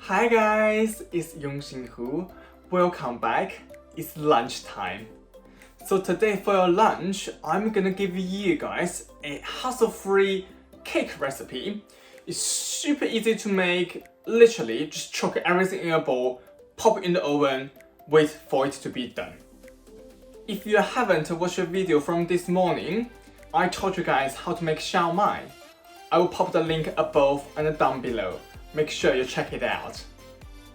Hi guys, it's Yongxin. Welcome back. It's lunchtime. So today for your lunch, I'm gonna give you guys a hassle-free cake recipe. It's super easy to make. Literally, just chuck everything in a bowl, pop it in the oven, wait for it to be done. If you haven't watched a video from this morning, I taught you guys how to make Xiao Mai. I will pop the link above and down below. Make sure you check it out.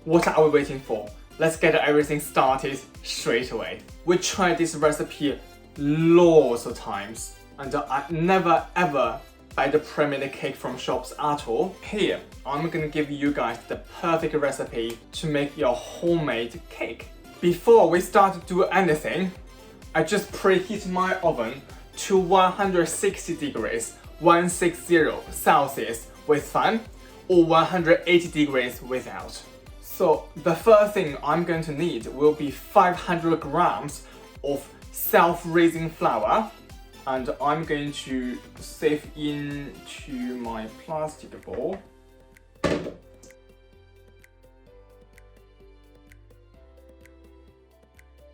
What are we waiting for? Let's get everything started straight away. We tried this recipe loads of times and I never ever buy the pre-made cake from shops at all. Here, I'm gonna give you guys the perfect recipe to make your homemade cake. Before we start to do anything, I just preheat my oven to 160 degrees, 160 Celsius with fan, or 180 degrees without. So the first thing I'm going to need will be 500 grams of self-raising flour, and I'm going to sieve into my plastic bowl.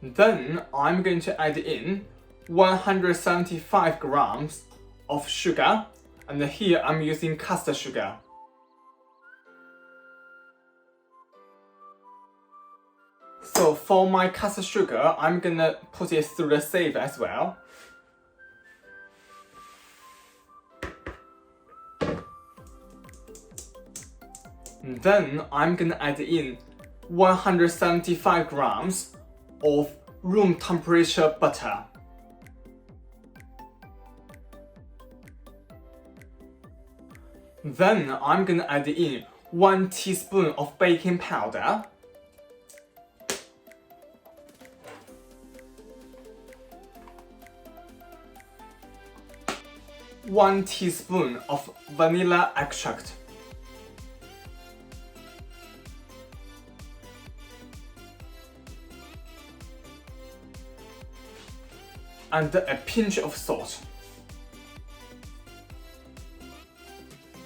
Then I'm going to add in 175 grams of sugar, and here I'm using caster sugar. So for my caster sugar, I'm gonna put it through the sieve as well. And then I'm gonna add in 175 grams of room temperature butter. Then I'm gonna add in 1 teaspoon of baking powder. One teaspoon of vanilla extract. And a pinch of salt.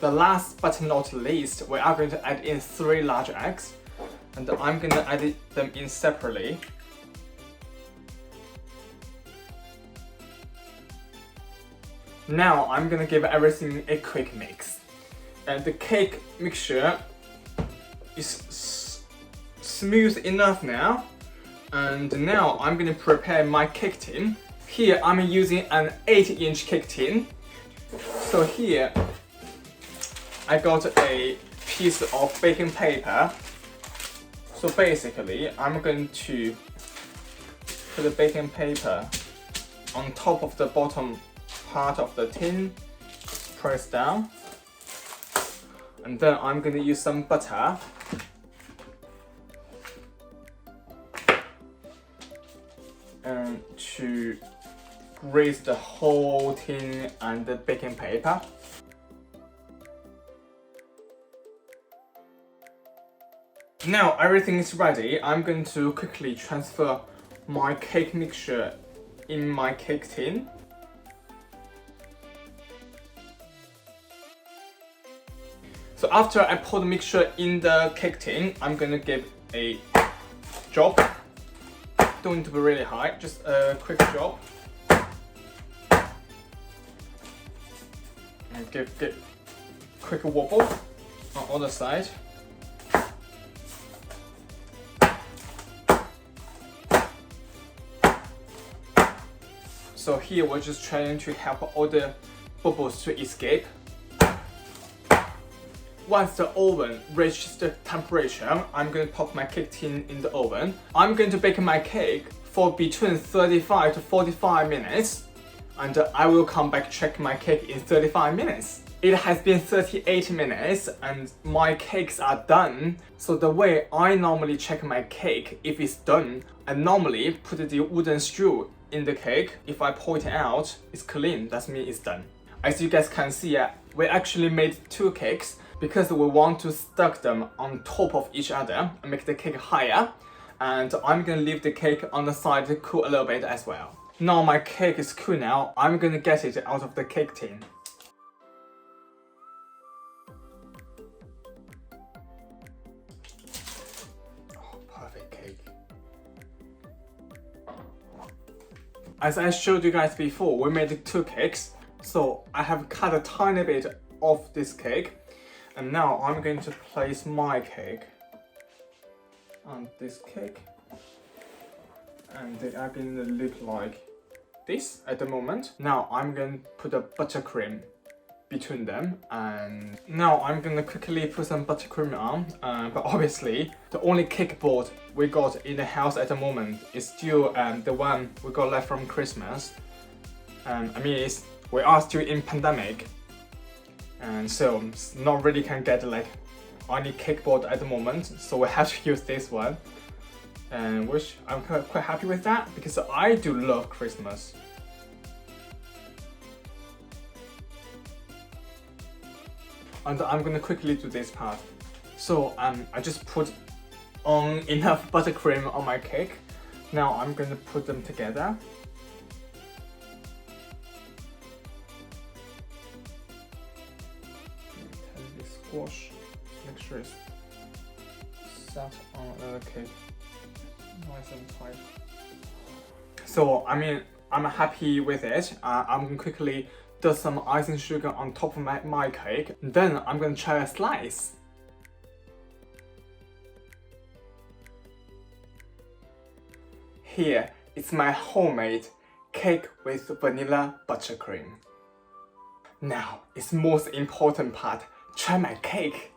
The last but not least, we are going to add in 3 large eggs, and I'm going to add them in separately. Now I'm going to give everything a quick mix. And the cake mixture is smooth enough now. And now I'm going to prepare my cake tin. Here I'm using an 8-inch cake tin. So here I got a piece of baking paper. So basically I'm going to put the baking paper on top of the bottom part of the tin, press down, and then I'm going to use some butter and to grease the whole tin and the baking paper. Now everything is ready. I'm going to quickly transfer my cake mixture in my cake tin. So after I pour the mixture in the cake tin, I'm gonna give a drop. Don't need to be really high, just a quick drop. And give quick wobble on other side. So here we're just trying to help all the bubbles to escape. Once the oven reaches the temperature, I'm going to pop my cake tin in the oven. I'm going to bake my cake for between 35 to 45 minutes, and I will come back check my cake in 35 minutes. It has been 38 minutes and my cakes are done. So the way I normally check my cake if it's done, I normally put the wooden screw in the cake. If I pour it out, it's clean, that means it's done. As you guys can see, we actually made 2 cakes because we want to stack them on top of each other and make the cake higher. And I'm gonna leave the cake on the side to cool a little bit as well. Now my cake is cool now, I'm gonna get it out of the cake tin. perfect cake. As I showed you guys before, we made 2 cakes. So I have cut a tiny bit of this cake. And now I'm going to place my cake on this cake. And they are going to look like this at the moment. Now I'm going to put a buttercream between them, and now I'm gonna quickly put some buttercream on, but obviously the only cake board we got in the house at the moment is still the one we got left from Christmas. I mean, we are still in pandemic, and so not really can get like any cake board at the moment, so we have to use this one, and which I'm quite happy with that because I do love Christmas. And I'm gonna quickly do this part. So I just put on enough buttercream on my cake. Now I'm gonna put them together. Tightly squash. Make sure it's set on the cake. Nice and tight. So I mean, I'm happy with it. I'm gonna quickly do some icing sugar on top of my cake. Then I'm gonna try a slice. Here, it's my homemade cake with vanilla buttercream. Now, it's the most important part. Try my cake.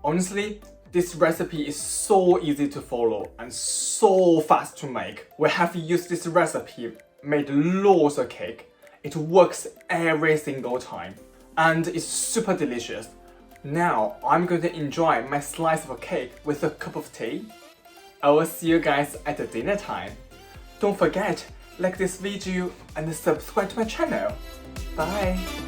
Honestly, this recipe is so easy to follow and so fast to make. We have used this recipe, made loads of cake. It works every single time and it's super delicious. Now I'm going to enjoy my slice of cake with a cup of tea. I will see you guys at the dinner time. Don't forget, like this video and subscribe to my channel. Bye!